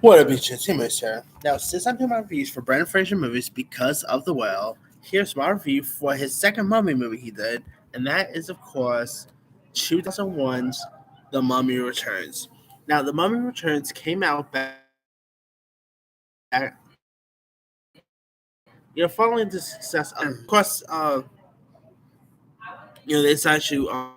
What up, bitches? Timus here. Now, since I'm doing my reviews for Brendan Fraser movies because of The Whale, here's my review for his second Mummy movie he did, and that is, of course, 2001's The Mummy Returns. Now, The Mummy Returns came out back, following the success of course, they decided to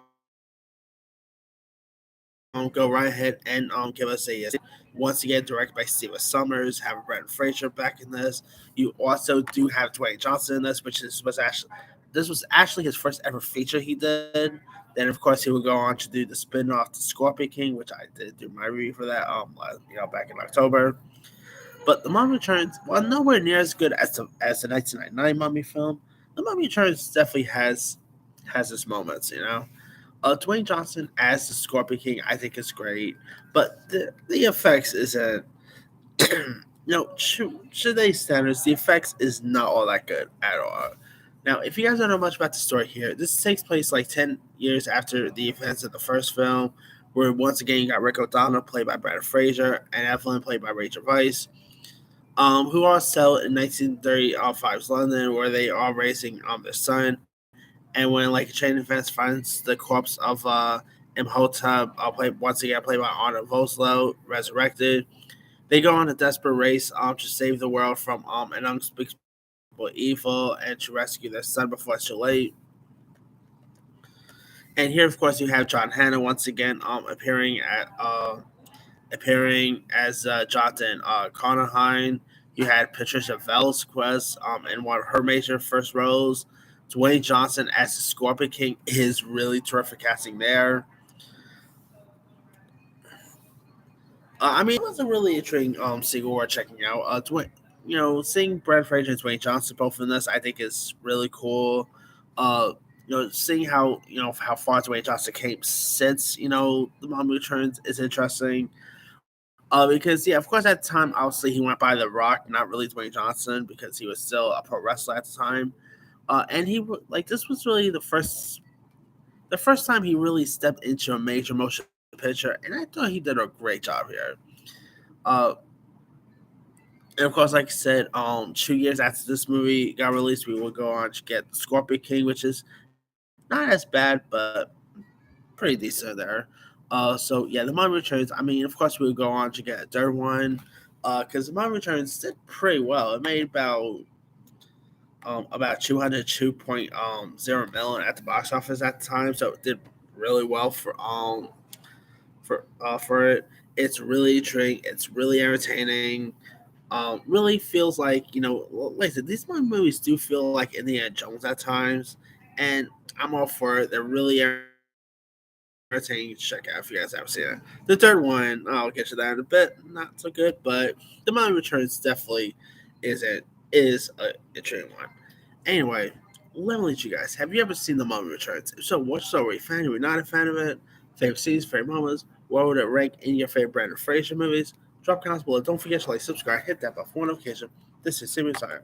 go right ahead and give us a once again directed by Steven Summers, have Brendan Fraser back in this. You also do have Dwayne Johnson in this, this was actually his first ever feature he did. Then of course he would go on to do the spin-off The Scorpion King, which I did do my review for that back in October. But The Mummy Returns, while nowhere near as good as the 1999 Mummy film, The Mummy Returns definitely has its moments. Dwayne Johnson as the Scorpion King, I think is great, but the effects isn't. Today's standards, the effects is not all that good at all. Now, if you guys don't know much about the story here, this takes place like 10 years after the events of the first film, where once again you got Rick O'Donnell, played by Brendan Fraser, and Evelyn, played by Rachel Weisz, who are set in 1935's London, where they are raising their son. And when like a chain of events finds the corpse of Imhotep, once again played by Arnold Vosloo, resurrected, they go on a desperate race to save the world from an unspeakable evil and to rescue their son before it's too late. And here, of course, you have John Hannah once again appearing as Jonathan Conahine. You had Patricia Velasquez in one of her major first roles. Dwayne Johnson as the Scorpion King is really terrific casting there. It was a really interesting sequel worth checking out. Seeing Brad Fraser and Dwayne Johnson both in this, I think is really cool. Uh, seeing how far Dwayne Johnson came since the Mummy Returns is interesting. Because of course at the time, obviously he went by The Rock, not really Dwayne Johnson, because he was still a pro wrestler at the time. And this was really the first time he really stepped into a major motion picture, and I thought he did a great job here. Uh, and of course, like I said, 2 years after this movie got released, we will go on to get Scorpion King, which is not as bad, but pretty decent there. So yeah, The Mummy Returns. Of course, we would go on to get a third one, because The Mummy Returns did pretty well. It made about 202.0 million at the box office at the time, so it did really well for it. It's really intriguing. It's really entertaining. Really feels like I said, these movies do feel like Indiana Jones at times, and I'm all for it. They're really entertaining to check out if you guys haven't seen it. The third one, I'll get to that in a bit. Not so good, but The Mummy Returns definitely is a intriguing one. Anyway, let me let you guys. Have you ever seen The Mummy Returns? If so, what story? Fan? Are you not a fan of it? Favorite scenes, favorite moments? Where would it rank in your favorite Brandon Fraser movies? Drop comments below. Don't forget to like, subscribe, hit that bell for notification. This is Simon Sire.